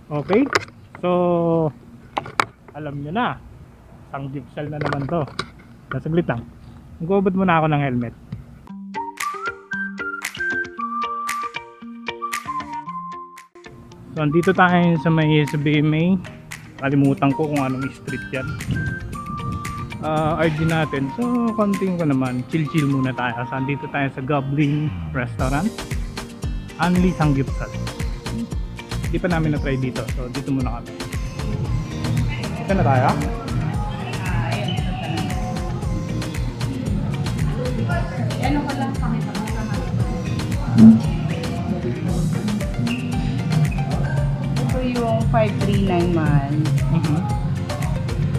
Okay? So, alam nyo na. Sanggipsal na naman to. Saglit lang. Magubad muna ako ng helmet. So, andito tayo sa may SBMA. Kalimutan ko kung anong street yan. RD natin. So, konting ko naman. Chill-chill muna tayo. So, andito tayo sa Goblin Restaurant. Only Sanggipsal. Hindi pa namin na-try dito. So, dito muna kami. Ito na tayo? Ano ko lang pakita mo sa Ito yung 539 man.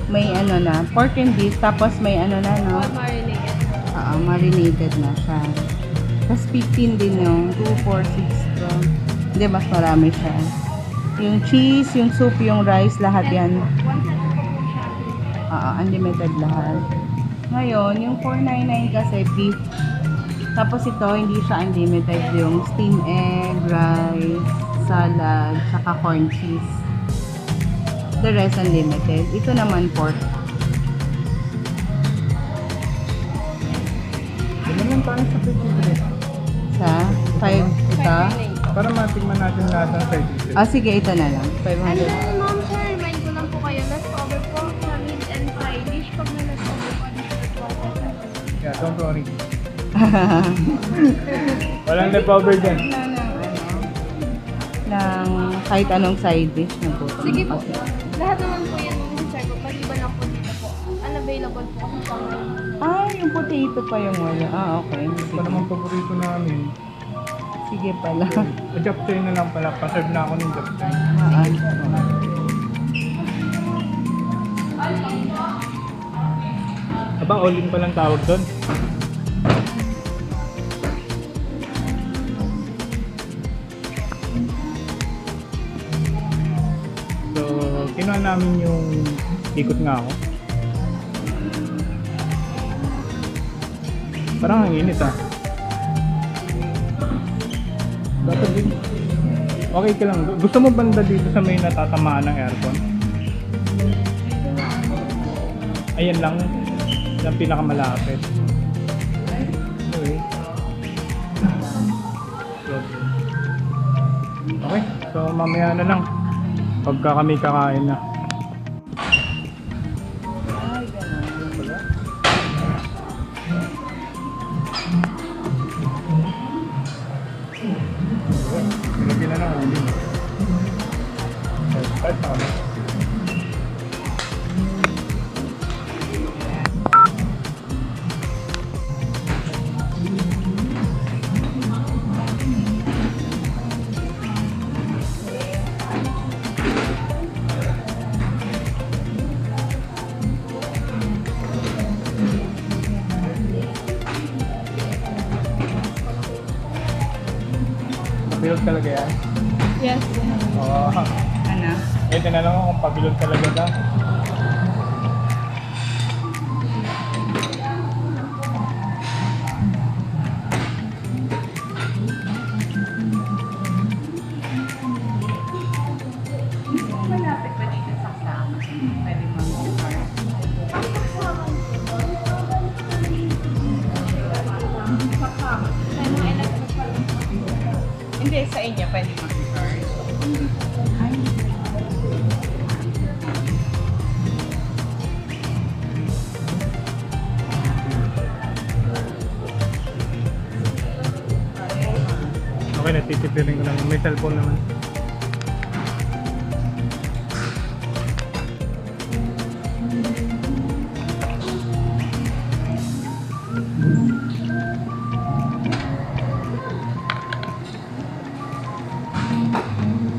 May ano na, pork and beef, tapos may ano na, no? Marinated. Marinated na siya. Tapos 15 din yung 2, 4, 6 to. Hindi, mas marami siya. Yung cheese, yung soup, yung rice, lahat yan. Unlimited lahat. Ngayon, yung 499 kasi beef. Tapos ito, hindi siya unlimited. Yung steamed egg, rice, salad, saka corn cheese. The rest unlimited. Ito naman pork. Ano lang tayo sa picture? Sa 5 ito. Para matigman natin lahat ng side. Sige, ito na lang. 500. Ma'am sir, remind ko lang po kayo, leftover po sa meat and side dish. Pag may leftover po, Yeah, don't worry. Walang leftover dyan. Ng kahit anong side dish na po. sige po. Lahat naman po yan sir po. Maliban lang po dito po. Unavailable po kasi sa ngayon. Yung potato pa yung wala. Okay. Ito pa naman paborito namin. Sige pala. Japchae na lang pala. Paserve na ako ng japchae. Aba, all-in pa lang tawag doon. So, kinuha namin yung ikot nga ako. Parang ang init ah. Dapat din. Okay ka lang. Gusto mo banda dito sa may natatamaan ng aircon? Ayan lang. Yung pinakamalapit. Okay. Okay. So mamaya na lang. Pagka kami kakain na. Nilagyan na ng uling. So, start na kami. Pagbilog talaga yan? Yes. Oo. Ano? Eh, tinanong ko kung pagbilog talaga ka. Malapit ba dito sa kasama? Pwede mag-start. Hindi, sa inyo pwede mag-start. Okay, natitipirin ko lang. May cellphone naman.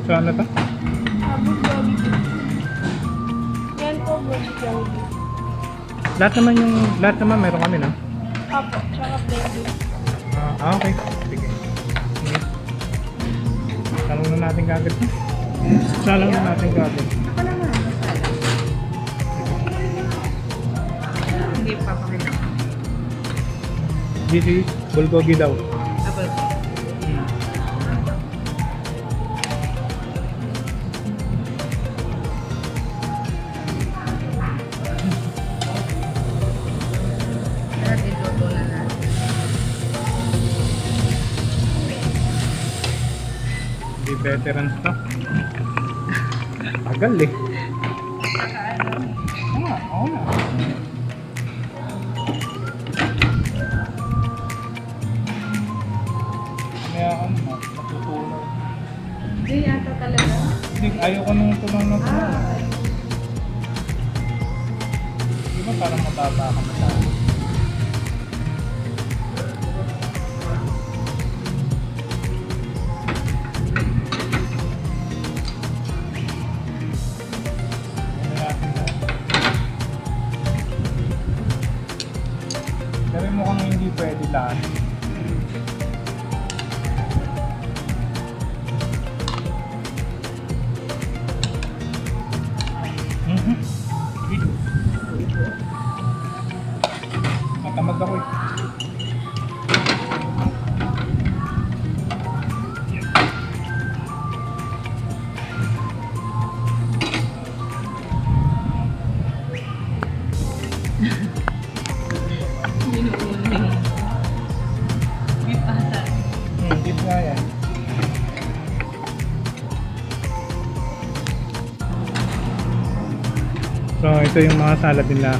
So ano to? Bulgogi po. Yan po, bulgogi. Lahat naman meron kami, no? Apo, tsaka blended. Okay. Sige. Talong na natin kagad. Salang na natin kagad. Ako naman. Hindi pa pakita. This is bulgogi daw. Apple po. veterans to. Tagal eh. Oo na. Kaya ano na, natutulog. Hindi yata talaga. Hindi, ayaw ko nung tulong na tulong. Di ba parang mababa ka na tayo? Pero mukhang hindi pwede lahat. Matamad ako eh. Binuuna eh. Beef ata. Dito nga yan. So ito yung mga salad nila.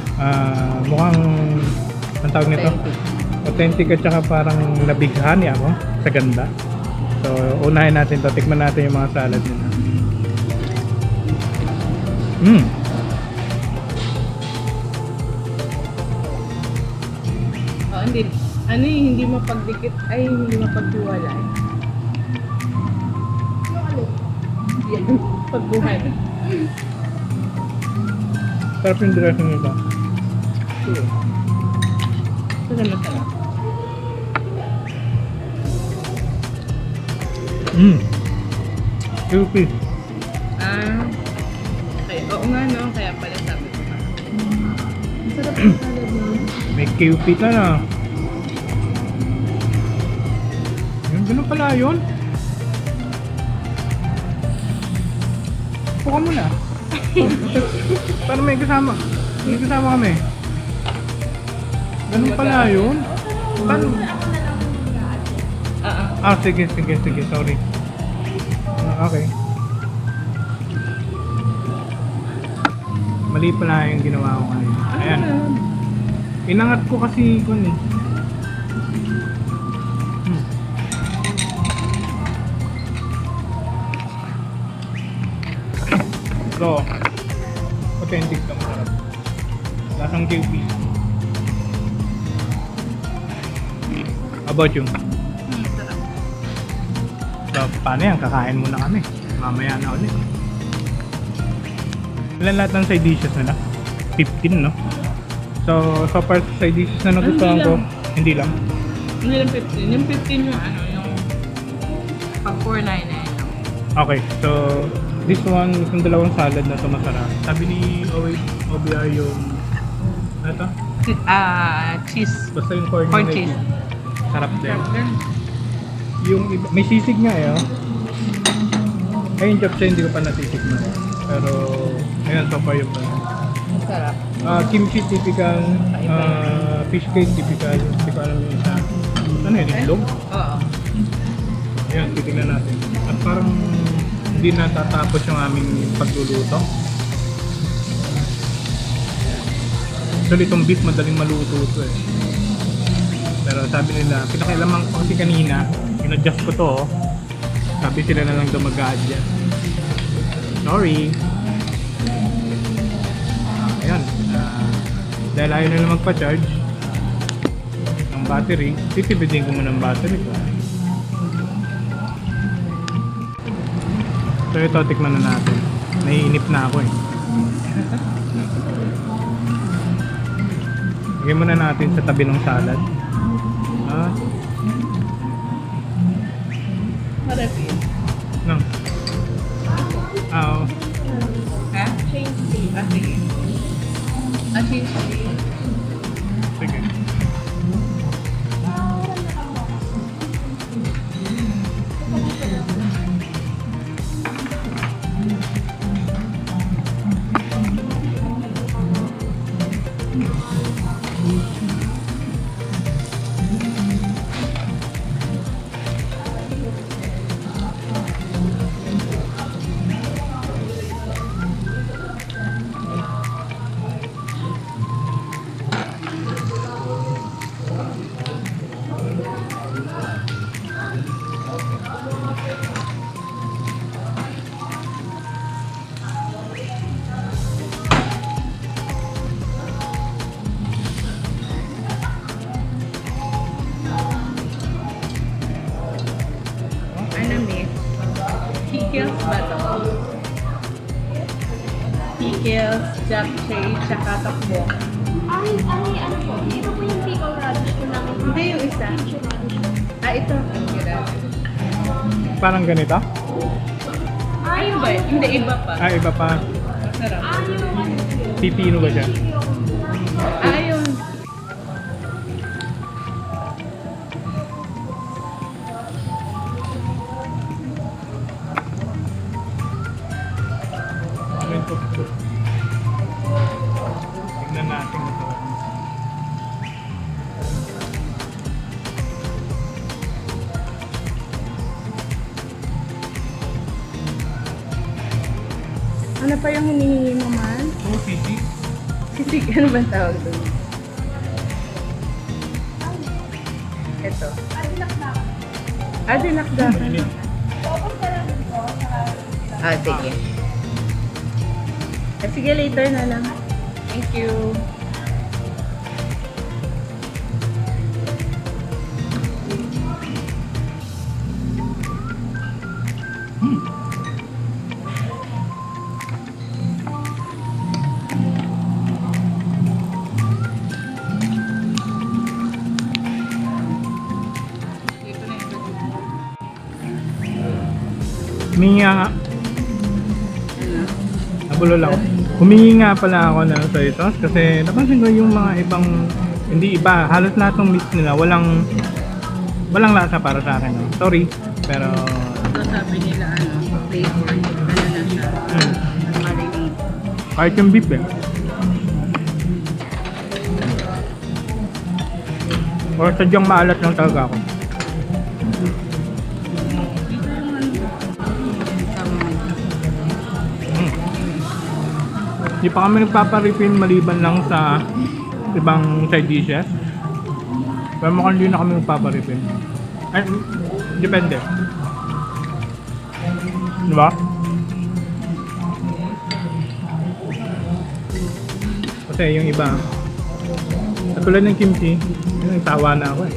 Mukhang ang tawag nito? Authentic at saka parang nabighani ako sa ganda. So unahin natin to, tikman natin yung mga salad nila. Oh, hindi. Ano eh, hindi mapagdikit. Ay, hindi mapaghiwalay. Yan, pagbuhay. Sarap yung dressing nito. Ito na masarap. Juicy. Kaya, oo nga no, kaya pala sabi ko pa. Masarap yung salad niya. May cupid na na. Yung ganun pala yun. Upo ka muna. Para may kasama. May kasama kami. Ganun pala yun. Paano? Sige, sorry. Okay. Mali pala yung ginawa ko kanina. Ayan. Inangat ko kasi kun eh. So, authentic na masarap. Lasang QP. How about you? Masarap. So, paano yan? Kakain muna kami. Mamaya na ulit. Ilan lahat ng side dishes nila? 15, no? So far side dishes na nagustuhan ko, hindi lang. Hindi lang 15. Yung 15 yung ano, yung pag 499 lang. Okay, so this one, yung dalawang salad na ito masarap. Sabi ni OBR yung, ano ito? Cheese. Basta yung corn cheese. Sarap din. Yung iba, may sisig nga eh, oh. Ay, yung chopsay hindi ko pa nasisig na. Pero, ayun, so far yung Masarap. kimchi typical, fish cake typical, hindi ko alam yung isa. Ano yun, itlog? Oo. Ayan, titignan natin. At parang hindi natatapos yung aming pagluluto. Actually, itong beef madaling maluto ito eh. Pero sabi nila, pinakialaman ko kasi kanina, in-adjust ko to. Sabi sila na lang daw mag-a-adjust. Sorry. Ayan. Dahil ayaw nila magpa-charge ng battery, titibidin ko muna ng battery ko. So ito, tikman na natin. Naiinip na ako eh. Lagyan muna natin sa tabi ng salad. Harap yun. No. Oo. Ha? Change please. Sige. Change please. Sige. pickles, japchae, tsaka takbo. Ano po? Ito po yung pickle radish po namin. Hindi yung isa. Pickle radish. Ito. Parang ganito? Ayun ba? Hindi, iba pa. Iba pa. Masarap. Yung Pipino ba siya? Ayun. Tingnan natin ito. Ano pa yung hinihingi mo man? Oh, sisi. Sisig, ano ba tawag doon? Ito. Dinakdakan. Mainit. Sige. Sige, later na lang. Thank you. Humingi nga. Nabulol ako. Humingi nga pala ako ng soy sauce kasi napansin ko yung mga ibang, hindi iba, halos lahat ng mix nila walang lasa para sa akin. No? Sorry, pero Ito sabi nila, flavor. Ano na siya? Marinade. kahit yung beef eh. Or sadyang maalat lang talaga ako. Hindi pa kami nagpaparipin maliban lang sa ibang side dishes. Pero mukhang hindi na kami nagpaparipin. Ay, depende. Diba? Kasi yung iba, katulad ng kimchi, yun, tawa na ako eh.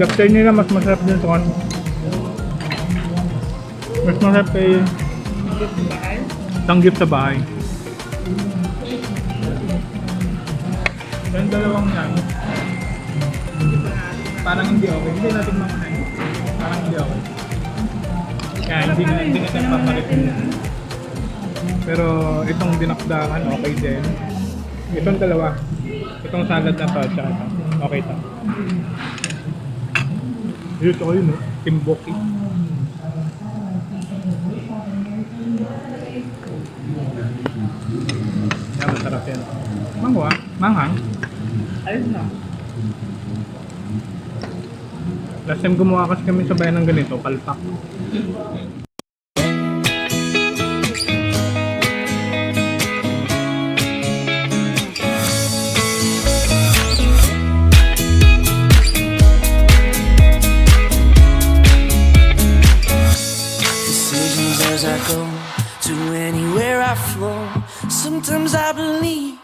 Japchae nila mas masarap din sa kan. Mas masarap kay tanggip sa bahay. Yung dalawang yan, parang hindi okay. Hindi natin makakain. Parang hindi okay. Kaya hindi natin paparipin. Pero itong dinakdakan, okay din. Itong dalawa. Itong salad na to, tsaka ito. Okay to. Ito ko yun, no? Timboki. Yan, masarap yan. Mango ah. Manghang. Ayos na. Last time gumawa kasi kami sa bayan ng ganito, palpak. Decisions as I go to anywhere I flow. Sometimes I believe